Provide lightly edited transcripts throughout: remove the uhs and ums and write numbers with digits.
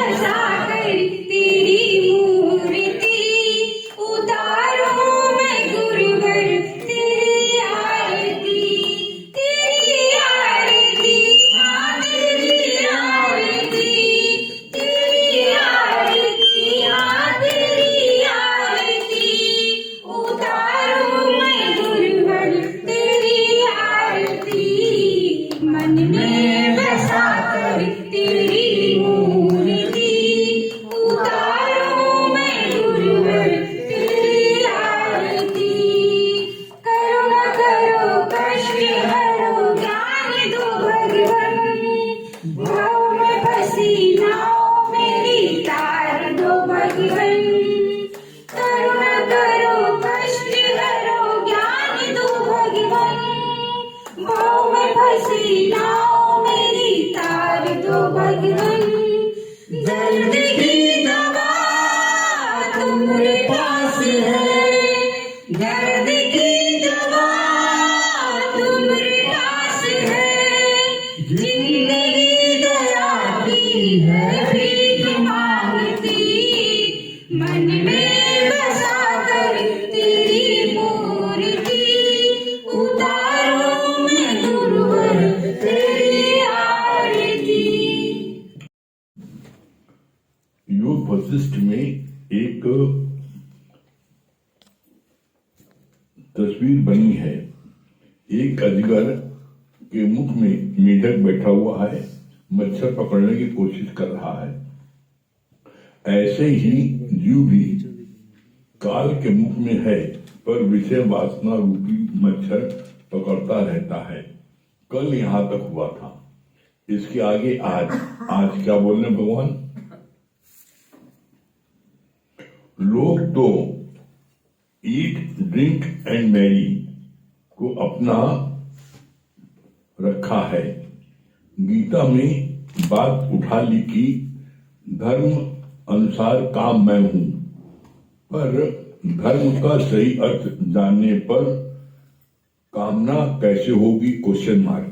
बसा कर तेरी मूर्ति उतारूं मैं गुरुवर तेरी आरती हाँ तेरी आरती हाँ तेरी आरती उतारूं मैं गुरुवर तेरी आरती मन में बसा कर तेरी मूर्ति उतारूं मैं गुरुवर तेरी आरती करुणा करो कष्ट हरो ज्ञान दो भगवन भाव में फंसी नाव मेरी तार दो भगवन करुणा करो कष्ट हरो ज्ञान दो भगवन भाव में फंसी नाव मेरी तार दो भगवन दर्द की दवा तुम्हारे पास है दर्द की दवा तुम्हारे पास है जिंदगी दया की है भीख मांगती मन में बसा कर तेरी मूर्ति उतारूं मैं गुरुवर तेरी आरती। योग वशिष्ठ में एक तस्वीर बनी है। एक अजगर के मुख में मेढक बैठा हुआ है, मच्छर पकड़ने की कोशिश कर रहा है। ऐसे ही जीव भी काल के मुख में है, पर विषय वासना रूपी मच्छर पकड़ता रहता है। कल यहाँ तक हुआ था, इसके आगे आज क्या बोल रहे भगवान? लोग तो ईट ड्रिंक एंड मैरी को अपना रखा है। गीता में बात उठा ली कि धर्म अनुसार काम मैं हूं, पर धर्म का सही अर्थ जानने पर कामना कैसे होगी? Question mark.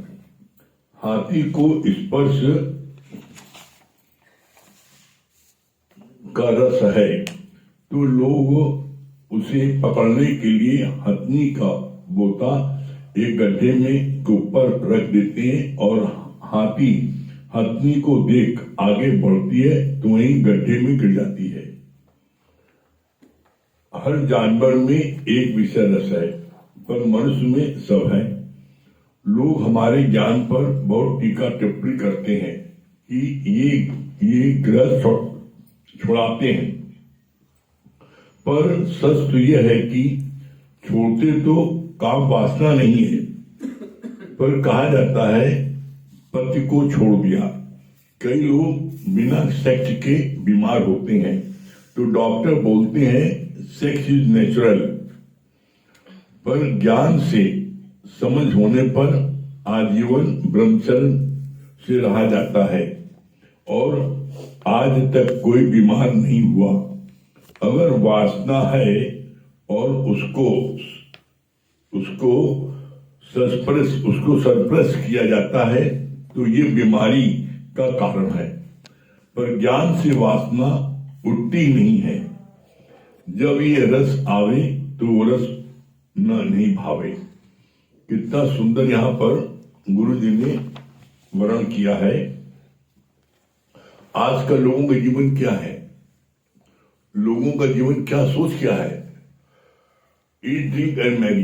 हाथी को स्पर्श का रस है तो लोग उसे पकड़ने के लिए हथनी का बोता एक गड्ढे में के ऊपर रख देते हैं और हाथी हथनी को देख आगे बढ़ती है तो वहीं गड्ढे में गिर जाती है। हर जानवर में एक विषय रस है, पर मनुष्य में सब है। लोग हमारे ज्ञान पर बहुत टीका टिप्पणी करते हैं कि ये ग्रह छुड़ाते हैं, पर सच तो यह है कि छोड़ते तो काम वासना नहीं है, पर कहा जाता है पति को छोड़ दिया। कई लोग बिना सेक्स के बीमार होते हैं तो डॉक्टर बोलते हैं सेक्स इज नेचुरल, पर ज्ञान से समझ होने पर आजीवन ब्रह्मचर्य से रहा जाता है और आज तक कोई बीमार नहीं हुआ। अगर वासना है और उसको सरप्रेस किया जाता है तो ये बीमारी का कारण है, पर ज्ञान से वासना उठती नहीं है। जब ये रस आवे तो वो रस नहीं भावे। कितना सुंदर यहाँ पर गुरु जी ने वर्णन किया है। आज का लोगों का जीवन क्या है, लोगों का जीवन क्या सोच क्या है? ईट ड्रिंक एंड मैरी,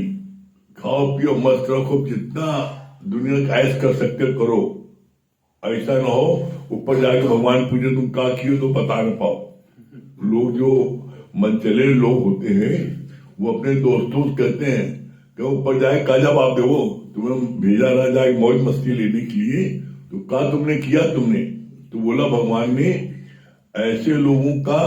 खाओ पियो मस्त रखो, जितना दुनिया का ऐश कर सकते करो। ऐसा ना हो ऊपर जाके भगवान पूछे तुम क्या किए तो बता ना पाओ। लोग जो मनचले लोग होते हैं वो अपने दोस्तों से कहते हैं कि ऊपर जाए का जवाब दे, वो तुम्हें भेजा ना जाए मौज मस्ती लेने के लिए, तो क्या तुमने किया तुमने? तो बोला भगवान ने ऐसे लोगों का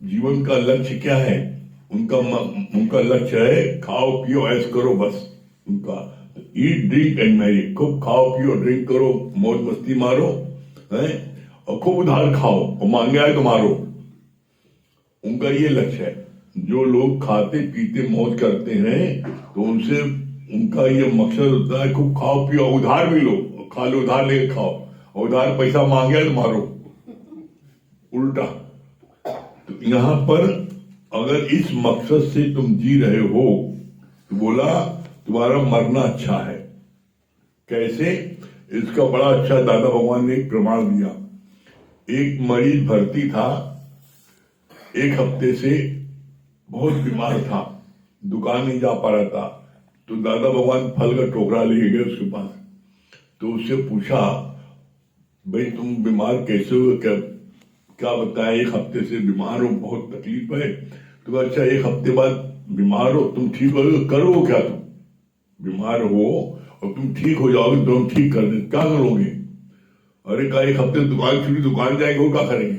जीवन का लक्ष्य क्या है? उनका लक्ष्य है खाओ पियो ऐश करो, बस उनका ईट ड्रिंक एंड मैरी। खूब खाओ पियो ड्रिंक करो, मौज मस्ती मारो है, और खूब उधार खाओ और मांगे आए तो मारो। उनका ये लक्ष्य है। जो लोग खाते पीते मौज करते हैं तो उनसे उनका ये मकसद होता है खूब खाओ पियो, उधार भी लो, खा लो, उधार लेके खाओ, और उधार पैसा मांगे तो मारो। उल्टा। तो यहां पर अगर इस मकसद से तुम जी रहे हो तो बोला तुम्हारा मरना अच्छा है। कैसे? इसका बड़ा अच्छा दादा भगवान ने एक प्रमाण दिया। एक मरीज भर्ती था, 1 हफ्ते से बहुत बीमार था, दुकान नहीं जा पा रहा था। तो दादा भगवान फल का टोकरा ले गए उसके पास। तो उससे पूछा, भाई तुम बीमार कैसे हो, क्या बताया? 1 हफ्ते से बीमार हो, बहुत तकलीफ है। तो अच्छा 1 हफ्ते बाद बीमार हो, तुम ठीक हो, करो क्या? तुम बीमार हो और तुम ठीक हो जाओगे तो हम ठीक कर दे, क्या करोगे? अरे कहा 1 हफ्ते दुकान छुट्टी, दुकान जाएंगे, वो क्या करेंगे?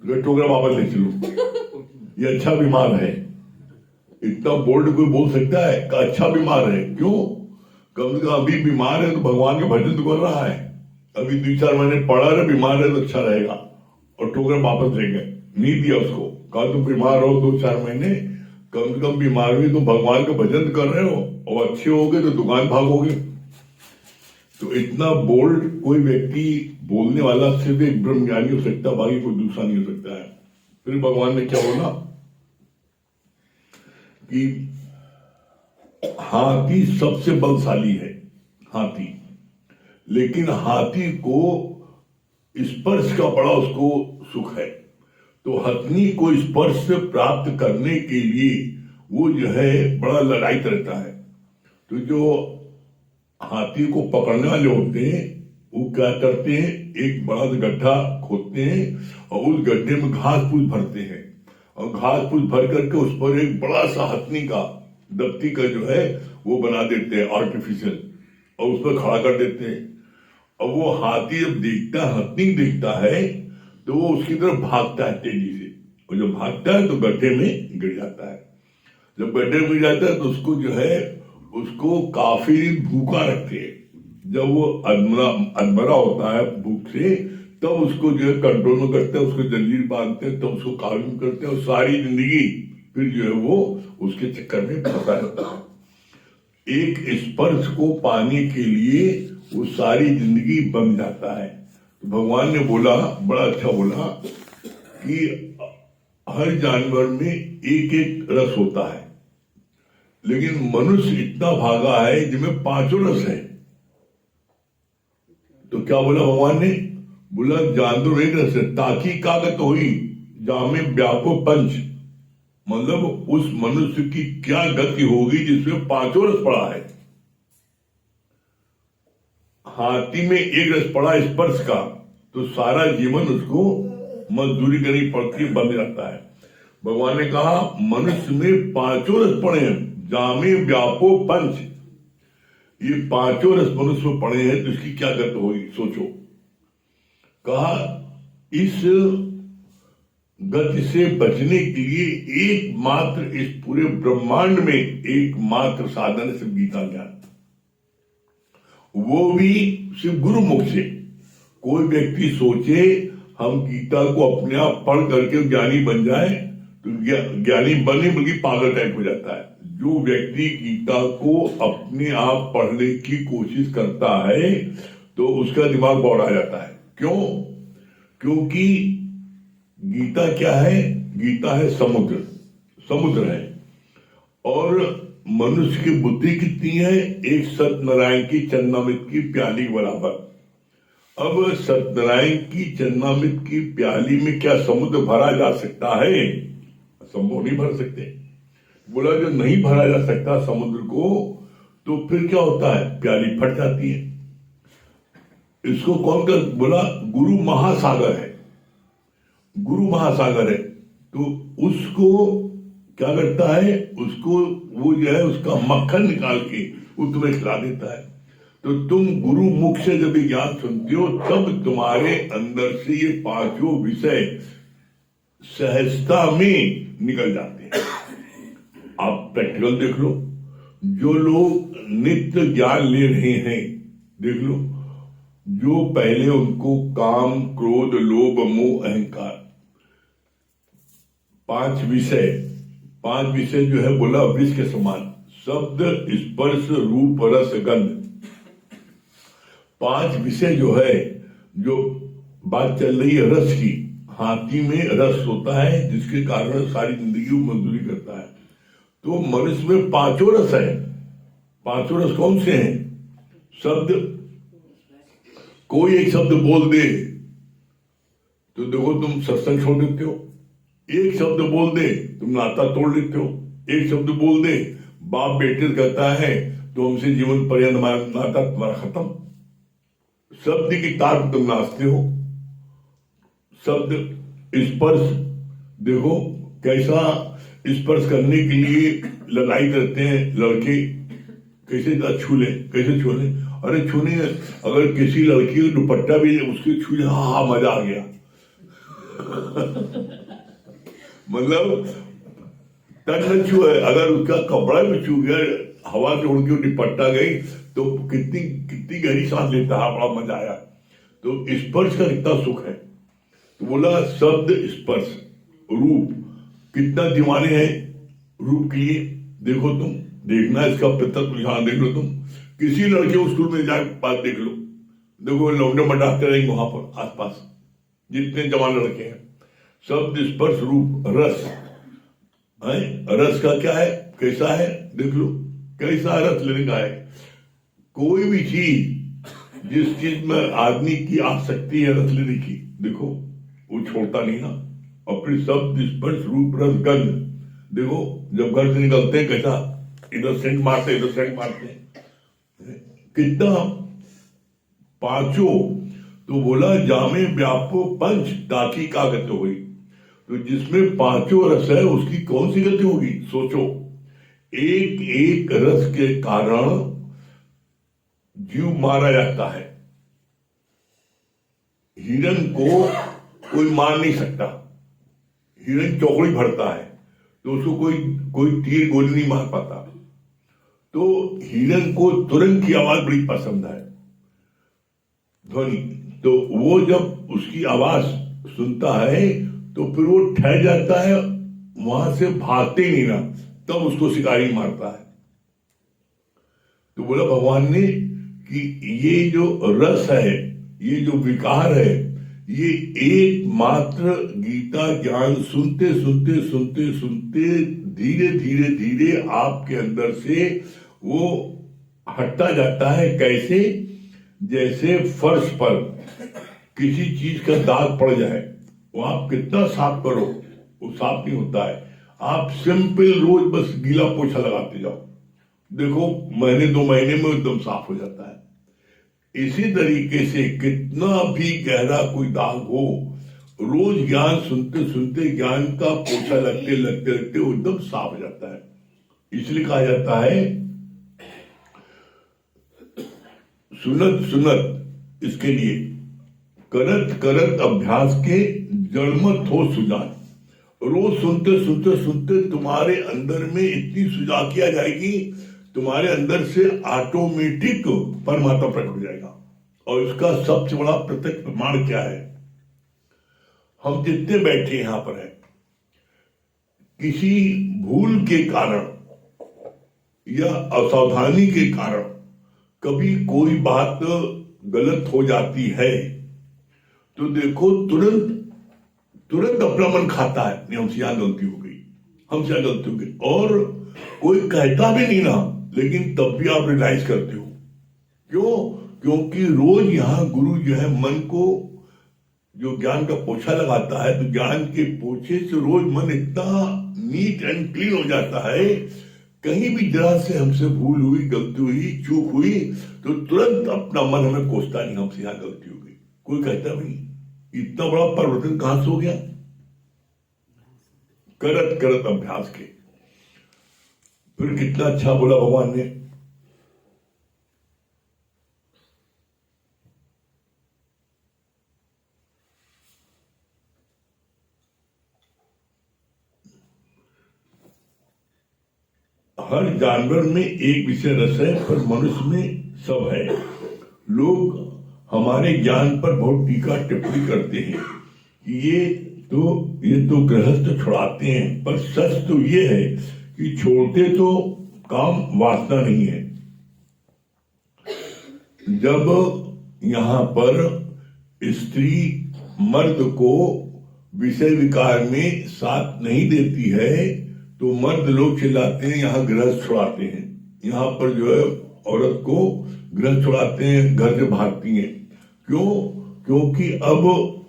तो टोकरा वापस ले चलो, ये अच्छा बीमार है। इतना बोल्ड कोई बोल सकता है कि अच्छा बीमार है? क्यों? कम से कम अभी बीमार है तो भगवान के भजन तो कर रहा है। अभी 2-4 महीने पड़ा रहे, बीमार है तो अच्छा रहेगा। और टोकरा वापस ले गए, नहीं दिया उसको। कहा तुम बीमार हो 2-4 महीने, कम से कम बीमार भी तुम भगवान का भजन कर रहे हो और अच्छे हो गए तो दुकान भागोगे। तो इतना बोल्ड कोई व्यक्ति बोलने वाला सिर्फ एक ब्रह्मज्ञानी हो सकता है, बाकी कोई दूसरा नहीं हो सकता है। फिर भगवान ने क्या बोला कि हाथी सबसे बलशाली है, हाथी। लेकिन हाथी को स्पर्श का बड़ा उसको सुख है। तो हथनी को स्पर्श प्राप्त करने के लिए वो जो है बड़ा लड़ाई करता है। तो जो हाथी को पकड़ने वाले होते हैं वो क्या करते हैं, एक बड़ा सा गड्ढा खोदते हैं और उस गड्ढे में घास फूस भरते हैं और घास फूस भर करके उस पर एक बड़ा सा हथनी का दफ्ती का जो है वो बना देते हैं आर्टिफिशियल, और उस पर खड़ा कर देते हैं। और वो हाथी जब देखता है, हथनी देखता है, तो वो उसकी तरफ भागता है तेजी से, और जब भागता है तो गड्ढे में गिर जाता है। जब गड्ढे में गिर जाता है तो उसको जो है उसको काफी भूखा रखते हैं। जब वो अधमरा होता है भूख से, तब उसको जो है कंट्रोल में करते हैं, उसको जंजीर बांधते हैं, तब उसको काबू करते हैं और सारी जिंदगी फिर जो है वो उसके चक्कर में फंसा रहता है। एक स्पर्श को पाने के लिए वो सारी जिंदगी बन जाता है। तो भगवान ने बोला, बड़ा अच्छा बोला कि हर जानवर में एक एक रस होता है, लेकिन मनुष्य इतना भागा है जिसमें 5 रस है। तो क्या बोला भगवान ने? बोला जानवर एक रस है, ताकि कागत हुई जामे व्यापो पंच। मतलब उस मनुष्य की क्या गति होगी जिसमें 5 रस पड़ा है। हाथी में एक रस पड़ा स्पर्श का, तो सारा जीवन उसको मजदूरी करनी पड़ती है, बंद जाता है। भगवान ने कहा मनुष्य में 5 रस पड़े हैं, जामे व्यापो पंच। ये 5 रस मनुष्य में पड़े हैं तो इसकी क्या गति होगी, सोचो। कहा इस गति से बचने के लिए एकमात्र इस पूरे ब्रह्मांड में एकमात्र साधन है सिर्फ गीता ज्ञान, वो भी सिर्फ गुरु मुख से। कोई व्यक्ति सोचे हम गीता को अपने आप पढ़ करके ज्ञानी बन जाए तो ज्ञानी बने बल्कि पागल टाइप हो जाता है। जो व्यक्ति गीता को अपने आप पढ़ने की कोशिश करता है तो उसका दिमाग बौड़ा जाता है। क्यों? क्योंकि गीता क्या है? गीता है समुद्र, समुद्र है। और मनुष्य की बुद्धि कितनी है? एक सत्यनारायण की चन्नामृत की प्याली के बराबर। अब सत्यनारायण की चन्नामृत की प्याली में क्या समुद्र भरा जा सकता है? संभव नहीं भर सकते। बोला जो नहीं भरा जा सकता समुद्र को, तो फिर क्या होता है? प्याली फट जाती है। इसको कौन कर? बोला गुरु महासागर है, गुरु महासागर है। तो उसको क्या करता है? उसको वो जो है उसका मक्खन निकाल के वो तुम्हें खिला देता है। तो तुम गुरु मुख से जब ज्ञान सुनते हो तब तुम्हारे अंदर से ये 5 विषय सहजता में निकल जाते हैं। आप प्रैक्टिकल देख लो, जो लोग नित्य ज्ञान ले रहे हैं देख लो, जो पहले उनको काम, क्रोध, लोभ, मोह, अहंकार 5 विषय जो है बोला वृक्ष के समान, शब्द, स्पर्श, रूप, रस, गंध। 5 विषय जो है, जो बात चल रही है रस की, हाथी में रस होता है जिसके कारण सारी जिंदगी वो मजदूरी करता है। तो मनुष्य में पांचों रस है। पांचों रस कौन से हैं? शब्द, कोई एक शब्द बोल दे तो देखो तुम सत्संग छोड़ देते हो। एक शब्द बोल दे तुम नाता तोड़ लेते हो। एक शब्द बोल दे बाप बेटे कहता है तो हमसे जीवन पर्यंत हमारा नाता तुम्हारा खत्म। शब्द की तार तुम नाचते हो। शब्द स्पर्श, देखो कैसा स्पर्श करने के लिए लड़ाई करते हैं लड़के, कैसे छू ले, कैसे छू ले, अरे छूने, अगर किसी लड़की का दुपट्टा भी उसके छू ले, हाँ मजा आ गया। मतलब तन न छू है, अगर उसका कपड़ा भी छू गया, हवा से उड़ के दुपट्टा गई तो कितनी कितनी गहरी सांस लेता है, बड़ा मजा आया। तो स्पर्श का कितना सुख है। तो बोला शब्द स्पर्श रूप, कितना दीवाने हैं रूप के लिए। देखो तुम देखना इसका प्रत्यक्ष ध्यान देख लो। तुम किसी लड़के स्कूल में जाकर बात देख लो, देखो लौंडे मंडाते रहेंगे वहां पर आसपास जितने जवान लड़के हैं। शब्द स्पर्श रूप रस है। रस का क्या है, कैसा है, देख लो कैसा रस लेने का है। कोई भी चीज जिस चीज में आदमी की आसक्ति है रस लेने की, देखो वो छोड़ता नहीं ना। और फिर शब्द स्पर्श रूप रस गंध, देखो जब घर से निकलते हैं कैसा इधर सेंट मारते इधर सेंट मारते, कितना पांचों। तो बोला जामे व्यापो पंच ताकि का गति हुई। तो जिसमें पांचों रस है उसकी कौन सी गति होगी, सोचो। एक एक रस के कारण जीव मारा जाता है। हिरण को कोई मार नहीं सकता, हिरण चौकड़ी भरता है तो उसको कोई तीर गोली नहीं मार पाता। तो हिरण को तुरंत की आवाज बड़ी पसंद है, ध्वनि। तो वो जब उसकी आवाज सुनता है तो फिर वो ठहर जाता है, वहां से भागते ही नहीं ना, तब उसको शिकारी मारता है। तो बोला भगवान ने कि ये जो रस है, ये जो विकार है, ये एकमात्र गीता ज्ञान सुनते सुनते सुनते सुनते धीरे धीरे धीरे आपके अंदर से वो हटता जाता है। कैसे? जैसे फर्श पर किसी चीज का दाग पड़ जाए, वो आप कितना साफ करो वो साफ नहीं होता है। आप सिंपल रोज बस गीला पोछा लगाते जाओ, देखो महीने 2 महीने में एकदम साफ हो जाता है। इसी तरीके से कितना भी गहरा कोई दाग हो, रोज ज्ञान सुनते सुनते ज्ञान का पोछा लगते लगते लगते वो एकदम साफ हो जाता है। इसलिए कहा जाता है सुनत सुनत, इसके लिए करत करत अभ्यास के जड़मत हो सुजान। रोज सुनते सुनते सुनते तुम्हारे अंदर में इतनी सुजाकी आ जाएगी, तुम्हारे अंदर से ऑटोमेटिक परमात्मा प्रकट हो जाएगा। और इसका सबसे बड़ा प्रत्यक्ष प्रमाण क्या है? हम जितने बैठे यहां पर हैं, किसी भूल के कारण या असावधानी के कारण कभी कोई बात गलत हो जाती है तो देखो तुरंत तुरंत अपना मन खाता है, नहीं हमसे यहां गलती हो गई, हमसे यहां गलती हो गई। और कोई कहता भी नहीं ना, लेकिन तब भी आप रियलाइज करते हो। क्यों? क्योंकि रोज यहां गुरु जो है मन को जो ज्ञान का पोछा लगाता है, तो ज्ञान के पोछे से रोज मन इतना नीट एंड क्लीन हो जाता है। कहीं भी जरा से हमसे भूल हुई, गलती हुई, चूक हुई तो तुरंत अपना मन हमें कोसता नहीं, हमसे यहां गलती हो गई। कोई कहता भी नहीं। इतना बड़ा परिवर्तन कहां से हो गया? करत करत अभ्यास के। फिर कितना अच्छा बोला भगवान ने, हर जानवर में एक विषय रस है पर मनुष्य में सब है। लोग हमारे ज्ञान पर बहुत टीका टिप्पणी करते हैं कि ये तो गृहस्थ छुड़ाते हैं, पर सच तो ये है कि छोड़ते तो काम वासना नहीं है। जब यहां पर स्त्री मर्द को विषय विकार में साथ नहीं देती है तो मर्द लोग चिल्लाते हैं यहाँ गृहस्थ छुड़ाते हैं, यहाँ पर जो है औरत को गृहस्थ छुड़ाते हैं, घर से भागती हैं। क्यों? क्योंकि अब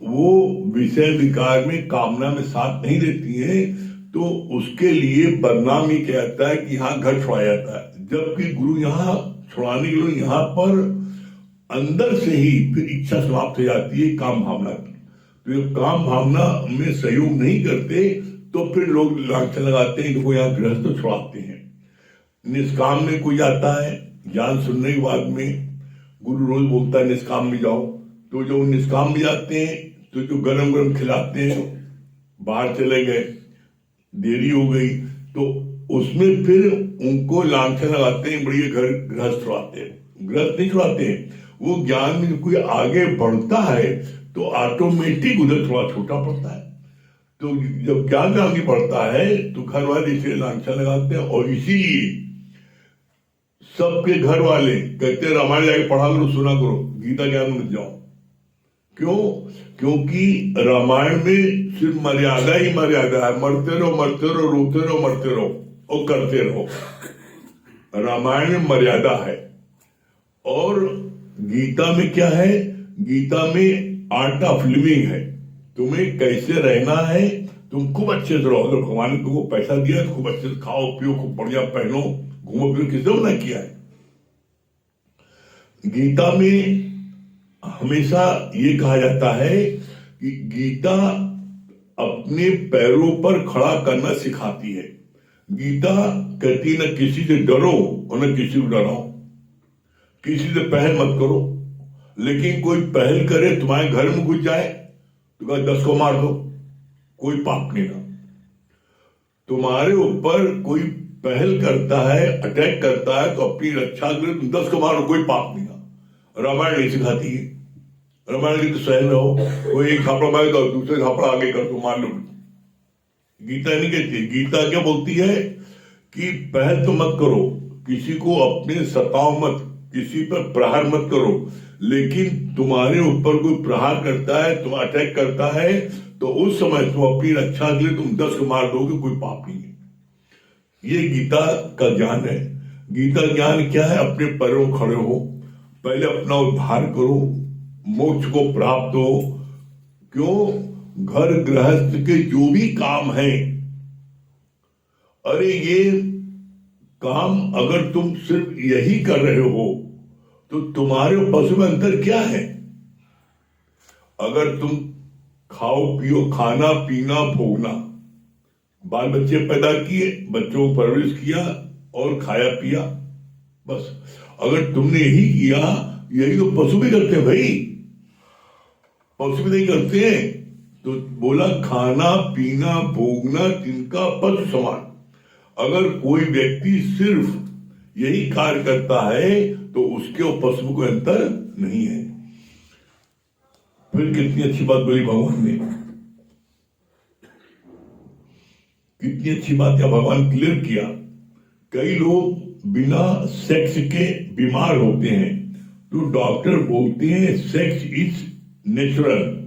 वो विषय विकार में कामना में साथ नहीं देती है, तो उसके लिए बदनाम ही कहता है कि यहाँ घर छुड़ाया जाता है, जबकि गुरु यहाँ छुड़ाने के लिए यहाँ पर अंदर से ही फिर इच्छा समाप्त हो जाती है काम भावना की। तो जब काम भावना में सहयोग नहीं करते तो फिर लोग लांछन लगाते हैं कि वो यहाँ गृहस्थ छुड़ाते हैं। निष्काम में कोई आता है, ज्ञान सुनने के बाद में गुरु रोज बोलता है निष्काम में जाओ, तो जो निष्काम में जाते हैं तो जो गरम गरम खिलाते हैं, बाहर चले गए, देरी हो गई, तो उसमें फिर उनको लांछन लगाते हैं, बढ़िया घर गृहस्थ छुड़ाते हैं। गृहस्थ नहीं छुड़ाते हैं, वो ज्ञान में कोई आगे बढ़ता है तो ऑटोमेटिक उधर थोड़ा छोटा पड़ता है। तो जब ज्ञान में आगे बढ़ता है तो घर वाले इसे लांछन लगाते हैं, और इसीलिए सबके घर वाले कहते हैं रामायण जाके पढ़ा करो, सुना करो, गीता ज्ञान मत जाओ। क्यों? क्योंकि रामायण में सिर्फ मर्यादा ही मर्यादा है, मरते रहो मरते रहो, रोते रहो मरते रहो और करते रहो। रामायण में मर्यादा है। और गीता में क्या है? गीता में आर्ट ऑफ लिविंग है, तुम्हें कैसे रहना है, तुम खूब अच्छे से रहो। अगर भगवान ने तुमको पैसा दिया तो खूब अच्छे से खाओ पियो, खूब बढ़िया पहनो, घूमो फिरो, किसने मना किया है? गीता में हमेशा ये कहा जाता है कि गीता अपने पैरों पर खड़ा करना सिखाती है। गीता कहती न किसी से डरो और न किसी को डराओ, किसी से पहल मत करो, लेकिन कोई पहल करे तुम्हारे घर में घुस जाए तो कहा 10 को मार दो, कोई पाप नहीं ना। तुम्हारे ऊपर कोई पहल करता है, अटैक करता है, तो अपनी रक्षा के लिए तुम 10 को मारो, कोई पाप नहीं ना। रामायण नहीं सिखाती है। रामायण की तो सहन रहो, कोई एक झापड़ा मारे तो दूसरे झापड़ा आगे कर दो, मान लो। गीता नहीं कहती। गीता क्या बोलती है कि पहल तो मत करो, किसी को अपने सताओ मत, किसी पर प्रहार मत करो, लेकिन तुम्हारे ऊपर कोई प्रहार करता है, तुम अटैक करता है, तो उस समय तुम अपनी रक्षा के लिए तुम 10 को मार दोगे, कोई पाप नहीं है। ये गीता का ज्ञान है। गीता ज्ञान क्या है? अपने पैरों खड़े हो, पहले अपना उद्धार करो, मोक्ष को प्राप्त हो। क्यों? घर गृहस्थ के जो भी काम है, अरे ये काम अगर तुम सिर्फ यही कर रहे हो तो तुम्हारे पशु में अंतर क्या है? अगर तुम खाओ पियो, खाना पीना भोगना, बाल बच्चे पैदा किए, बच्चों को परवरिश किया और खाया पिया, बस। अगर तुमने यही किया, यही तो पशु भी करते हैं भाई, पशु भी नहीं करते हैं। तो बोला खाना पीना भोगना तिनका पशु समान। अगर कोई व्यक्ति सिर्फ यही कार्य करता है तो उसके और पशु को अंतर नहीं है। फिर कितनी अच्छी बात बोली भगवान ने, कितनी अच्छी बात है भगवान क्लियर किया। कई लोग बिना सेक्स के बीमार होते हैं तो डॉक्टर बोलते हैं सेक्स इज नेचुरल।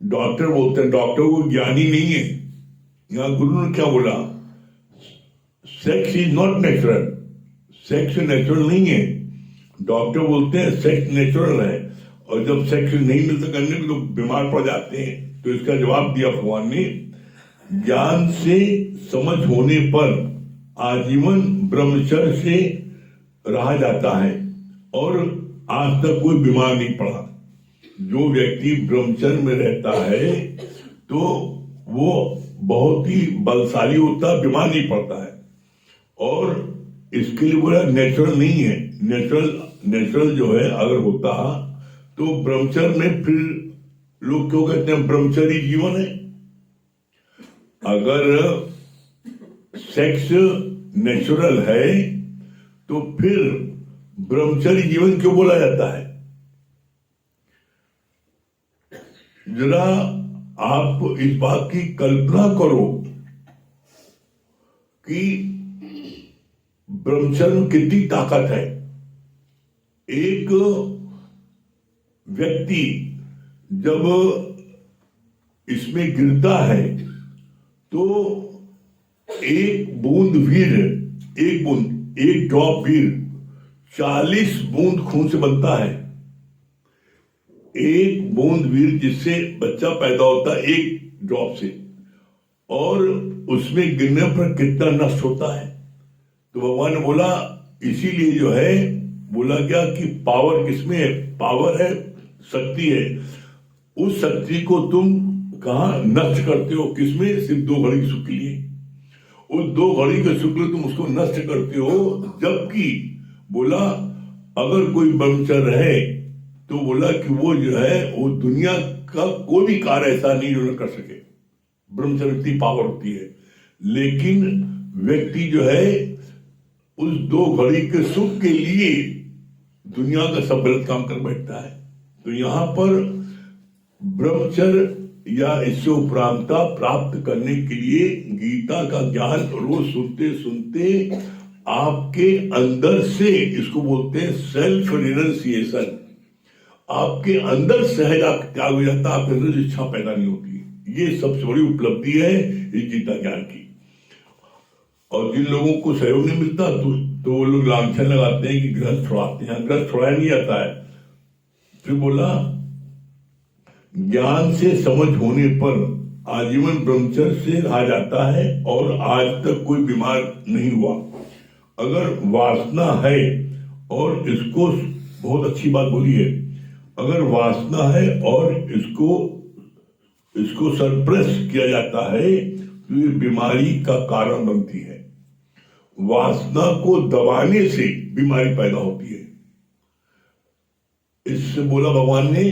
डॉक्टर बोलते हैं, डॉक्टर को ज्ञानी नहीं है। यहां गुरु ने क्या बोला? Sex is not natural, sex natural नहीं है। डॉक्टर बोलते हैं सेक्स नेचुरल है, और जब सेक्स नहीं मिलता करने को तो बीमार पड़ जाते हैं। तो इसका जवाब दिया भगवान ने, ज्ञान से समझ होने पर आजीवन ब्रह्मचर्य से रहा जाता है और आज तक कोई बीमार नहीं पड़ा। जो व्यक्ति ब्रह्मचर्य में रहता है तो वो बहुत ही बलशाली होता है, बीमार नहीं पड़ता है। और इसके लिए बोला नेचुरल नहीं है। नेचुरल जो है अगर होता तो ब्रह्मचर्य में फिर लोग क्यों कहते हैं ब्रह्मचर्य जीवन है? अगर सेक्स नेचुरल है तो फिर ब्रह्मचर्य जीवन क्यों बोला जाता है? जरा आप इस बात की कल्पना करो कि ब्रह्मचर्य में कितनी ताकत है। एक व्यक्ति जब इसमें गिरता है तो एक बूंद वीर, एक ड्रॉप वीर 40 बूंद खून से बनता है। एक बूंद वीर जिससे बच्चा पैदा होता है एक ड्रॉप से, और उसमें गिरने पर कितना नष्ट होता है। तो भगवान ने बोला, इसीलिए जो है बोला गया कि पावर किसमें है? पावर है, शक्ति है। उस शक्ति को तुम कहां नष्ट करते हो? किसमें? सिर्फ 2 घड़ी के सुख के लिए। उस 2 घड़ी के सुख के लिए तुम उसको नष्ट करते हो। जबकि बोला अगर कोई ब्रह्मचर्य है तो बोला कि वो जो है वो दुनिया का कोई भी कार्य ऐसा नहीं जो न कर सके। ब्रह्मचर्य इतनी पावर होती है। लेकिन व्यक्ति जो है उस 2 घड़ी के सुख के लिए दुनिया का सब गलत काम कर बैठता है। तो यहां पर ब्रह्मचर्य या इससे उपरांता प्राप्त करने के लिए गीता का ज्ञान रोज सुनते सुनते आपके अंदर से, इसको बोलते हैं सेल्फ रिनंसिएशन, आपके अंदर सहज आप त्याग हो जाता है, आपके अंदर इच्छा पैदा नहीं होती। ये सबसे बड़ी उपलब्धि है इस गीता ज्ञान की। और जिन लोगों को सहयोग नहीं मिलता तो वो लोग लांछन लगाते हैं कि ग्रस्त छुड़ाते हैं। ग्रस्त छुड़ाया नहीं जाता है। फिर बोला ज्ञान से समझ होने पर आजीवन ब्रह्मचर्य से रहा जाता है और आज तक कोई बीमार नहीं हुआ। अगर वासना है, और इसको बहुत अच्छी बात बोली है, अगर वासना है और इसको सरप्रेस किया जाता है तो ये बीमारी का कारण बनती है। वासना को दबाने से बीमारी पैदा होती है। इससे बोला भगवान ने,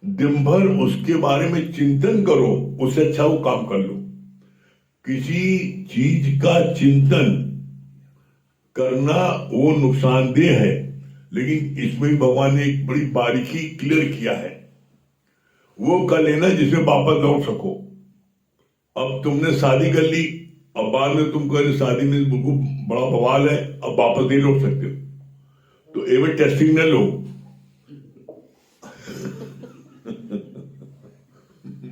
दिन भर उसके बारे में चिंतन करो, उससे अच्छा वो काम कर लो। किसी चीज का चिंतन करना वो नुकसानदेह है, लेकिन इसमें भी भगवान ने एक बड़ी बारीकी क्लियर किया है। वो कर लेना जिसमें वापस लौट सको। अब तुमने शादी कर ली, अब बाद में तुम कह रहे शादी में बिल्कुल बड़ा बवाल है, अब वापस नहीं लौट सकते हो, तो एवं टेस्टिंग न लो।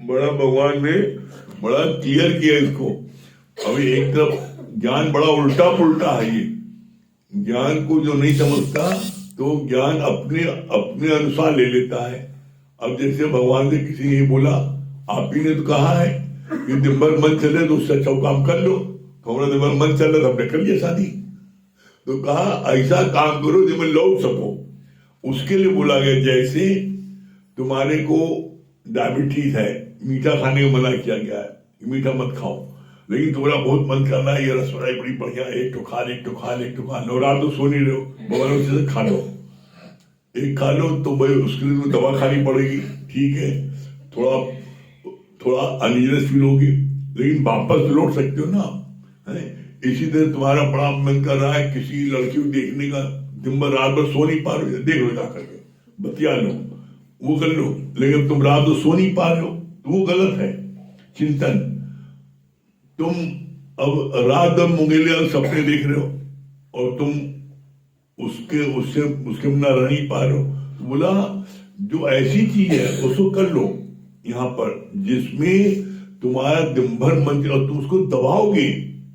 बड़ा भगवान ने बड़ा क्लियर किया इसको। अभी एक तरफ ज्ञान बड़ा उल्टा पुल्टा है। ये ज्ञान को जो नहीं समझता तो ज्ञान अपने अनुसार ले लेता है। अब जैसे भगवान ने किसी ने बोला, आप ही ने तो कहा है कि दिन भर मन चले तो उससे अच्छा काम कर लो। तो हमारा दिन भर मन चल रहा था, हमने कर लिया शादी। तो कहा ऐसा काम करो जिसमें लौट सको। उसके लिए बोला गया जैसे तुम्हारे को डायबिटीज है, मीठा खाने को मना किया गया है, मीठा मत खाओ, लेकिन तुम्हारा बहुत मन करना है ये रसोई बड़ी बढ़िया, एक तो खा लो, रात तो सो नहीं रहे हो, भगवान से खा लो, एक खा लो तो भाई उसके लिए दवा खानी पड़ेगी, ठीक है, थोड़ा अनइजनेस फील होगी, लेकिन वापस लौट सकते हो ना। है इसी तरह तुम्हारा बड़ा मन कर रहा है किसी लड़की को देखने का, दिन भर रात भर सो नहीं पा रहे, देख लो जा करके, बतिया लो, वो कर लो, लेकिन तुम रात भर सो नहीं पा रहे हो तो वो गलत है चिंतन। तुम अब रात भर मुंगेले सपने देख रहे हो और तुम उसके बिना रह नहीं पा रहे हो। तो बोला जो ऐसी चीज है उसको कर लो यहाँ पर जिसमें तुम्हारा दिन भर मन, और तुम उसको दबाओगे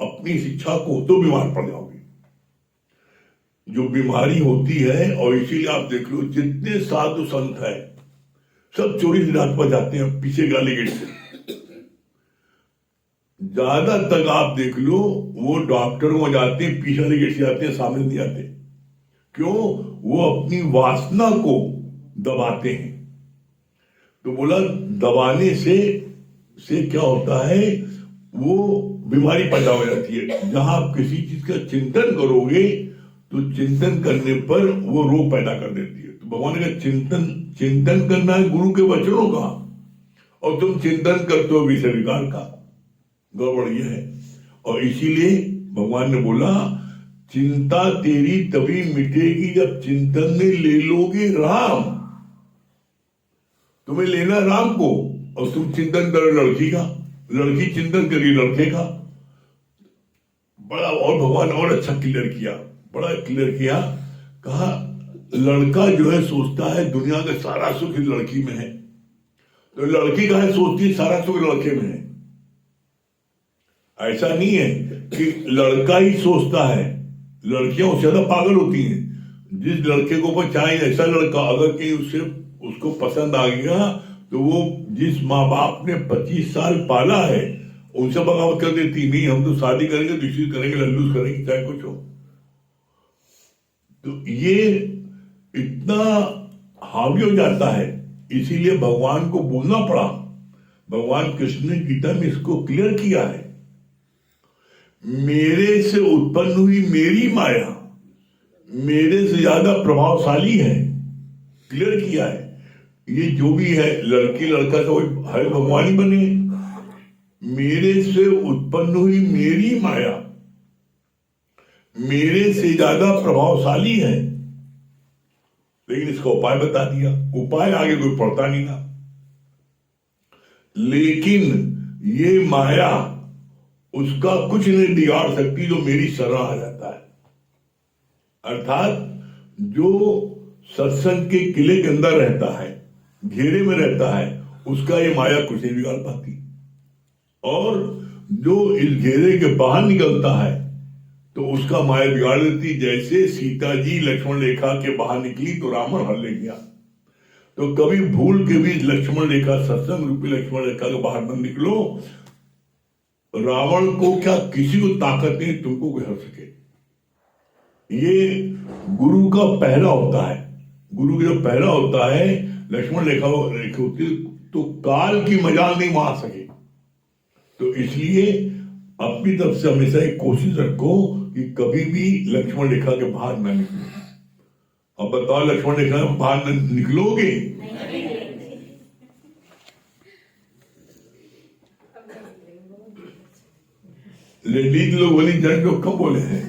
अपनी शिक्षा को तो बीमार पड़ जाओगे। जो बीमारी होती है, और इसीलिए आप देख लो जितने साधु संत है सब चोरी से रात पर जाते हैं पीछे गाली गेट से। ज्यादा तक आप देख लो वो डॉक्टर को जाते हैं पीछे वाले गेट से जाते हैं, सामने नहीं आते। क्यों? वो अपनी वासना को दबाते हैं। तो बोला दबाने से क्या होता है, वो बीमारी पैदा हो जाती है। जहां आप किसी चीज का चिंतन करोगे तो चिंतन करने पर वो रोग पैदा कर देती है। तो भगवान का चिंतन करना है गुरु के वचनों का, और तुम चिंतन करते हो विषय विकार का, गड़बड़ ये है। और इसीलिए भगवान ने बोला चिंता तेरी तभी मिटेगी जब चिंतन में ले लोगे राम। तुम्हें लेना राम को, और तुम चिंतन करो लड़की का, लड़की चिंतन करी लड़के का। बड़ा और भगवान और अच्छा क्लियर किया, बड़ा क्लियर किया। कहा लड़का जो है सोचता है दुनिया का सारा सुख इस लड़की में है, तो लड़की का है सोचती है सारा सुख लड़के में है। ऐसा नहीं है कि लड़का ही सोचता है, लड़कियां उससे ज्यादा पागल होती हैं। जिस लड़के को ऊपर चाहे ऐसा लड़का अगर कहीं उससे उसको पसंद आ गया तो वो जिस माँ बाप ने 25 साल पाला है उनसे बगावत कर देती, नहीं हम तो शादी करेंगे, दूसरी करेंगे, लल्लूस करेंगे, चाहे कुछ हो। तो ये इतना हावी हो जाता है, इसीलिए भगवान को बोलना पड़ा। भगवान कृष्ण ने गीता में इसको क्लियर किया है, मेरे से उत्पन्न हुई मेरी माया मेरे से ज्यादा प्रभावशाली है, क्लियर किया है। ये जो भी है लड़की लड़का तो हर भगवान ही बने, मेरे से उत्पन्न हुई मेरी माया मेरे से ज्यादा प्रभावशाली है। लेकिन इसका उपाय बता दिया, उपाय आगे कोई पढ़ता नहीं ना। लेकिन ये माया उसका कुछ नहीं बिगाड़ सकती जो मेरी शरण आ जाता है। अर्थात जो सत्संग के किले के अंदर रहता है, घेरे में रहता है, उसका ये माया कुछ नहीं बिगाड़ पाती। और जो इस घेरे के बाहर निकलता है तो उसका माया बिगाड़ देती। जैसे सीता जी लक्ष्मण रेखा के बाहर निकली तो रावण हर ले गया, तो कभी भूल के भी लक्ष्मण रेखा, सत्संग रूपी लक्ष्मण रेखा के बाहर न निकलो। रावण को क्या किसी को ताकत नहीं तुमको कोई हर सके। ये गुरु का पहरा होता है, गुरु का जो पहरा होता है, लक्ष्मण रेखा होती है तो काल की मजाल नहीं मार सके। तो इसलिए अपनी तरफ से हमेशा एक कोशिश रखो कि कभी भी लक्ष्मण रेखा के बाहर न निकलो। अब बताओ लक्ष्मण रेखा के बाहर न निकलोगे? लेडीज लोग बोली, जेंट्स लोग कम बोले हैं।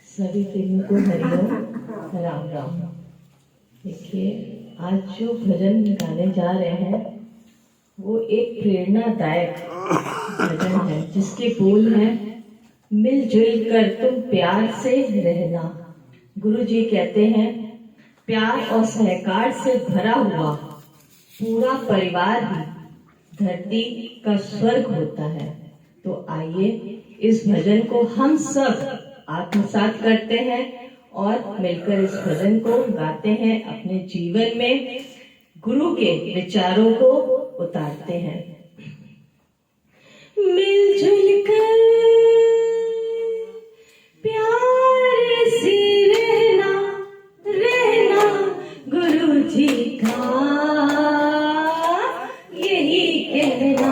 सभी प्रेमियों को हरिओम, राम राम। देखिए, आज जो भजन गाने जा रहे हैं वो एक प्रेरणादायक भजन है जिसके बोल हैं, मिलजुल कर तुम प्यार से रहना। गुरु जी कहते हैं प्यार और सहकार से भरा हुआ पूरा परिवार ही धरती का स्वर्ग होता है। तो आइए इस भजन को हम सब आत्मसात करते हैं और मिलकर इस भजन को गाते हैं, अपने जीवन में गुरु के विचारों को उतारते हैं। मिलजुल कर प्यार से रहना, रहना गुरु जी का यही कहना।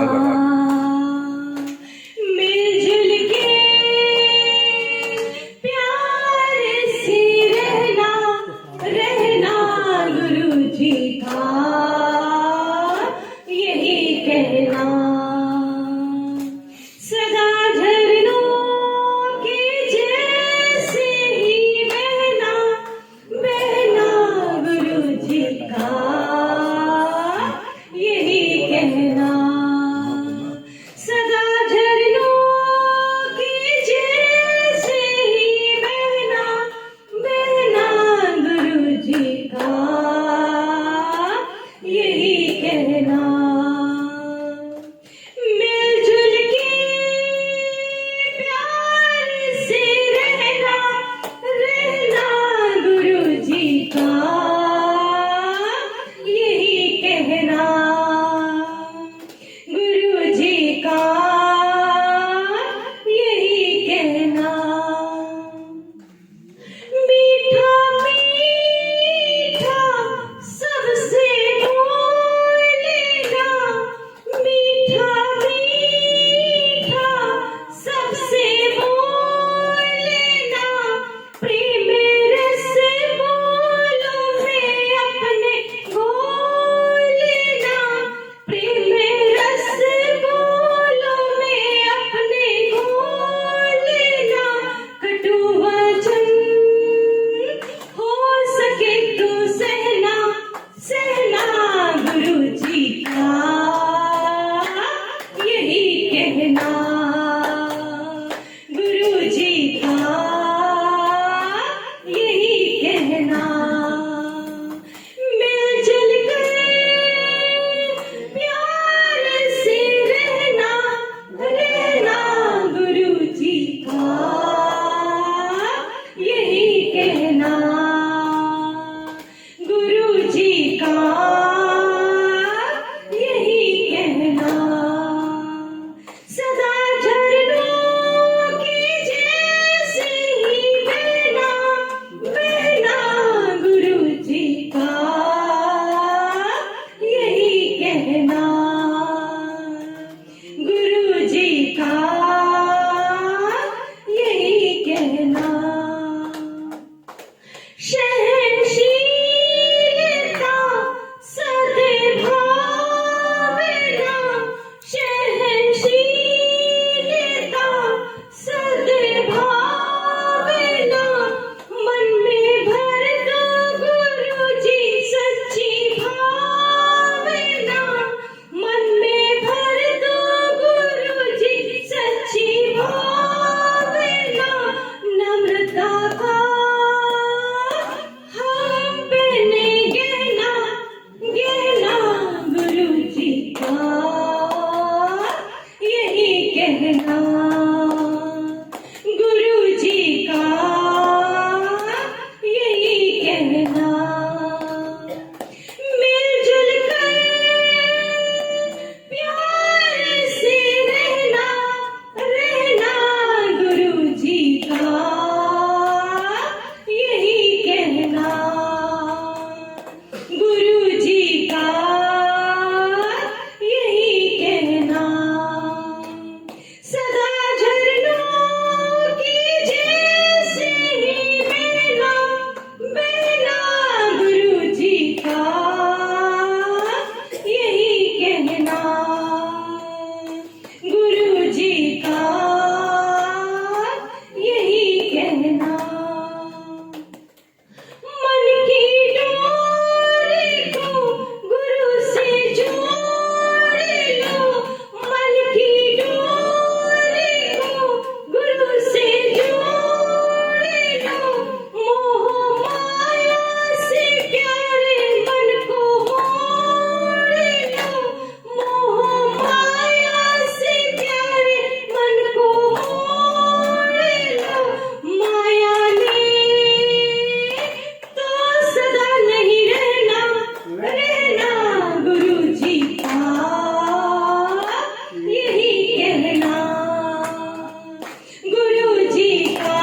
का सहनशीलता सदे भावना, सहनशीलता सदे भावना, मन में भर दो गुरु जी सच्ची भावना, मन में भर दो गुरु जी सच्ची भावना, नम्रता का हम पहनेंगे ना गहना, गुरु जी का यही कहना, गुरु जी का यही कहना, मिलजुल कर प्यार से रहना, रहना, गुरु जी का यही कहना, गुरु जी का यही कहना, सदा झरनों की जैसे ही बहना, बहना, गुरु जी का यही कहना, गुरु जी का यही कहना, मन की डोरी को गुरु से जोड़ लो, मन की डोरी को गुरु से जोड़ लो, मोह माया से प्यारे मन को मोड़ लो, मोह माया से प्यारे मन को मोड़ लो, माया ने तो सदा नहीं रहना, रहना, गुरु जी का यही कहना, गुरु जी का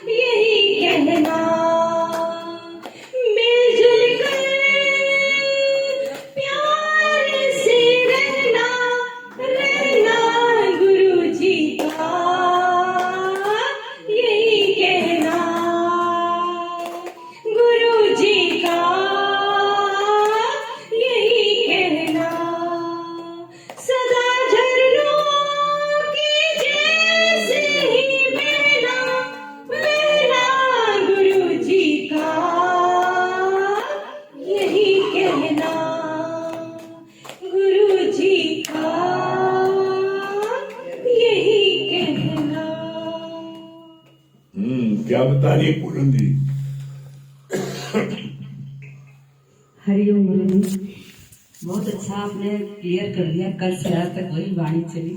यही कहना, मिलजुल कर प्यार से रहना, रहना, गुरु जी का यही कहना, गुरु जी का यही कहना, सदा झरनों की जैसे ही बहना, बहना, गुरु जी का यही कहना, गुरु जी का यही कहना। क्या बता रही है पूनम जी? हरिओम गुरु जी, बहुत अच्छा आपने क्लियर कर दिया। कल से आज तक वही वाणी चली,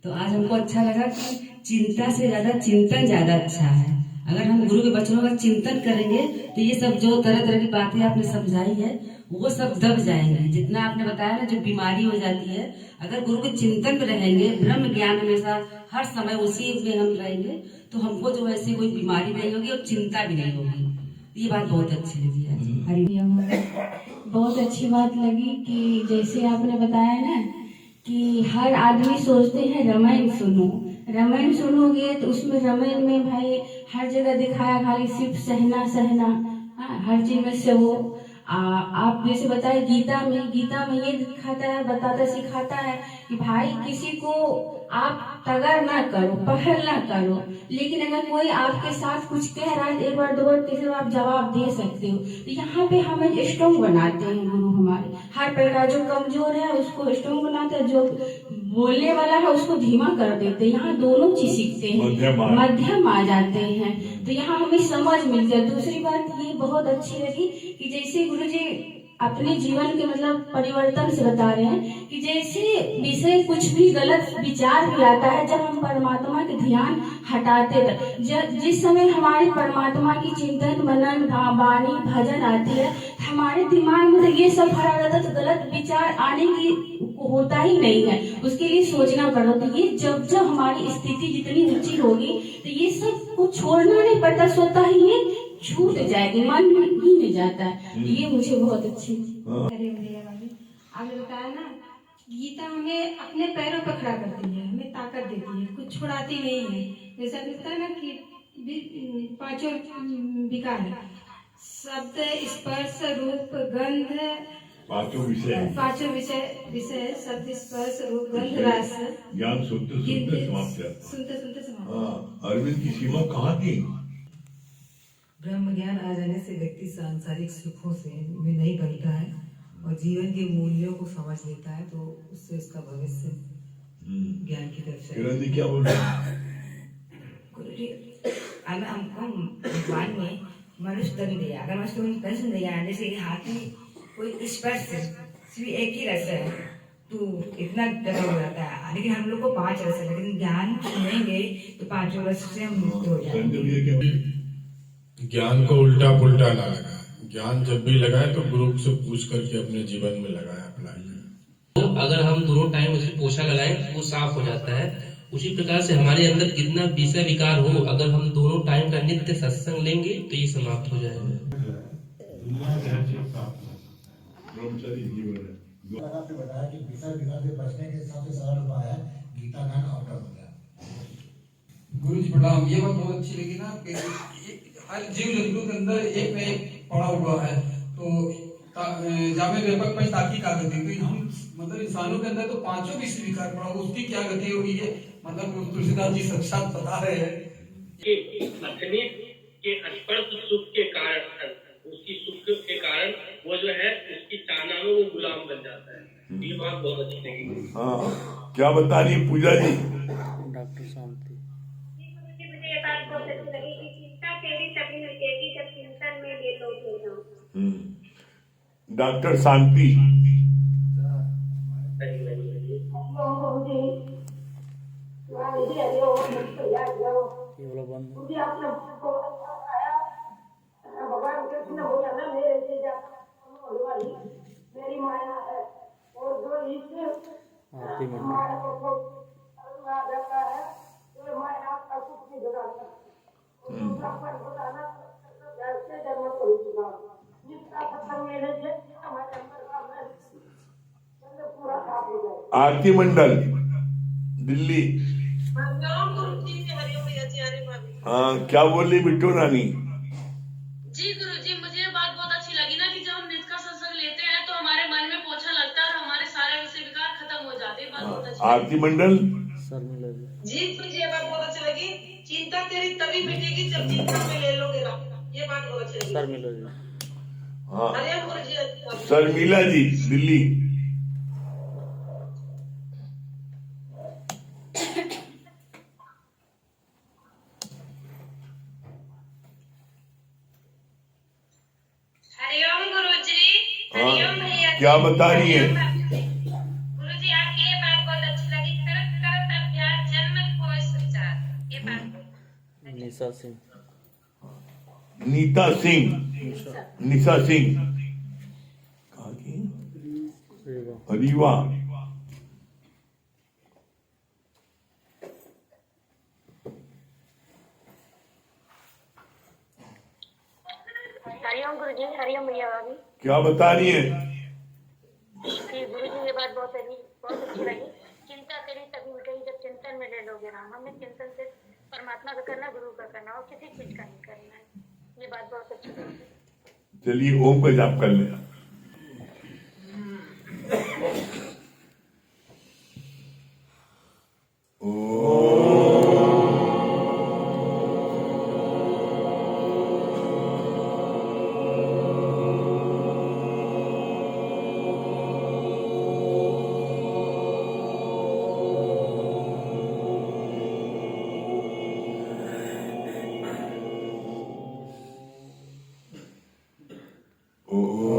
तो आज हमको अच्छा लगा कि चिंता से ज्यादा चिंतन ज्यादा अच्छा है। अगर हम गुरु के वचनों का चिंतन करेंगे तो ये सब जो तरह तरह की बातें आपने समझाई है वो सब दब जाएंगे। जितना आपने बताया ना, जो बीमारी हो जाती है, अगर गुरु के चिंतन में रहेंगे, ब्रह्म ज्ञान हमेशा हर समय उसी में हम रहेंगे, तो हमको जो ऐसी कोई बीमारी नहीं होगी और चिंता भी नहीं होगी। ये बात बहुत अच्छी लगी आज। हरिओम। बहुत अच्छी बात लगी कि जैसे आपने बताया ना कि हर आदमी सोचते हैं रामायण सुनो, रामायण सुनोगे तो उसमें रामायण में भाई हर जगह दिखाया खाली सिर्फ सहना सहना, हाँ, हर चीज में से वो आप जैसे बताए गीता में ये दिखाता है, बताता सिखाता है कि भाई किसी को आप तगर ना करो, पहल ना करो, लेकिन अगर कोई आपके साथ कुछ कह रहा है एक बार दो बार तीसरी बार आप जवाब दे सकते हो। तो यहाँ पे हमें स्ट्रॉन्ग बनाते हैं गुरु हमारे, हर प्रकार जो कमजोर है उसको स्ट्रॉन्ग बनाते हैं, जो बोलने वाला है उसको धीमा कर देते हैं। यहाँ दोनों चीज सीखते हैं, मध्यम आ जाते हैं, तो यहाँ हमें समझ मिलती है। दूसरी बात ये बहुत अच्छी लगी कि जैसे गुरुजी अपने जीवन के मतलब परिवर्तन से बता रहे हैं कि जैसे विषय कुछ भी गलत विचार भी आता है, जब हम परमात्मा के ध्यान हटाते जिस समय हमारे परमात्मा की चिंतन मनन वाणी भजन आती है, हमारे दिमाग में तो ये सब भरा रहता है, तो गलत विचार आने की होता ही नहीं है, उसके लिए सोचना पड़ता। तो ये जब हमारी स्थिति जितनी ऊंची होगी तो ये सब को छोड़ना नहीं पड़ता, स्वतः ही ये छूट जाएगी, मन ही नहीं जाता है। ये मुझे बहुत अच्छी। अरे भैया भाभी, आपने बताया ना गीता हमें अपने पैरों पर खड़ा करती है, हमें ताकत देती है, कुछ छुड़ाती नहीं है। जैसा लगता है ना कि पांचों विकार है। शब्द, स्पर्श, रूप, गंध, पांचों विषय पांचों विषय शब्द, स्पर्श, रूप, गंध, रस। ज्ञान सुनते सुनते समाप्त है। सुनते सुनते समाप्त। हाँ, अरविंद की सीमा कहाँ थी? ब्रह्म ज्ञान आ जाने से व्यक्ति सांसारिक सुखों से में नहीं बनता है और जीवन के मूल्यों को समझ लेता है, तो उससे उसका भविष्य ज्ञान की तरफ से। किरण जी क्या बोल रहे हैं? गुरुजी, अब हमको भगवान ने मनुष्य तन दिया। अगर मनुष्य को तन से दिया, जैसे हाथ में कोई स्पर्श सिर्फ एक ही रस है तो इतना डर हो जाता है, लेकिन हम लोग को 5 रस है, लेकिन ज्ञान सुनेंगे तो 5 रस से हम मुक्त हो जाएंगे। संजय भैया क्या बोल रहे हैं? ज्ञान को उल्टा पुल्टा ना लगाए। ज्ञान जब भी लगाए तो गुरु से पूछ करके अपने जीवन में लगाए, अप्लाई करें। तो अगर हम दोनों टाइम उसे पोछा लगाएं तो वो साफ हो जाता है। उसी प्रकार से हमारे अंदर कितना विषय विकार हो, अगर हम दोनों टाइम का नित्य सत्संग लेंगे तो ये समाप्त हो जाएगा। ब्रह्मचारी जीवन है। आपने बताया कि विषय विकार से बचने के सबसे सरल उपाय है गीता ज्ञान आउट हो गया। गुरु जी प्रणाम। ये बात बहुत अच्छी लगी ना कि हर जीव जंतु के अंदर एक न एक पड़ा हुआ है, तो जामे व्यापक में ताकि का गति, तो हम मतलब इंसानों के अंदर तो 5 विषय विकार पड़ा, उसकी क्या गति होगी ये मतलब तुलसीदास जी साक्षात बता रहे हैं कि अग्नि के स्पर्श सुख के कारण, उसकी सुख के कारण वो जो है उसकी चाहना में वो गुलाम बन जाता है। ये बात बहुत अच्छी लगी। हाँ, क्या बता रही है पूजा जी? डॉक्टर शांति। मुझे ये बात बहुत अच्छी लगी कि चिंता तेरी तभी मिटेगी जब चिंतन में ले लोगे। डॉक्टर शांति। ये वाला बंद। भगवान कृष्ण बोला ना, मेरे से ज्यादा मेरी माया है, और जो आरती में माया को जाता है तो माया का कुछ नहीं बताता। जैसे जन्म को चुका जिसका खत्म मेरे से हमारे अंदर का पूरा साफ हो जाए। आरती मंडल दिल्ली। हाँ, क्या बोल रही बिट्टू रानी? जी गुरुजी, मुझे ये बात बहुत अच्छी लगी ना कि जब हम नित्य का सत्संग लेते हैं तो हमारे मन में पोछा लगता है और हमारे सारे विषय विकार खत्म हो जाते हैं। बात बहुत अच्छी आरती मंडल। सर मिला जी मुझे ये बात बहुत अच्छी लगी, चिंता तेरी तभी मिटेगी जब चिंता में ले लोगे राम। ये बात बहुत अच्छी लगी। सर मिला जी। हाँ, हरे गुरुजी। शर्मिला जी दिल्ली। हरिओम गुरुजी। हरिओम भैया। क्या बता रही है? गुरुजी, आपकी ये बात बहुत अच्छी लगी। करत करत अभ्यास जन्म कोय सुचार। ये बात निशा सिंह। नीता सिंह। निशा सिंह। कहाँ की? रीवा। हरिओम गुरुजी। हरिओम भैया भाभी। क्या बता रही है? गुरुजी ये बात बहुत अच्छी लगी। चिंता तेरी तभी मिटेगी जब चिंतन में ले लोगे राम। हमें चिंतन से परमात्मा का करना, गुरु का करना, और किसी चीज का नहीं करना है। ये बात बहुत अच्छी लगी। चलिए ओम का जाप कर लेना। ओ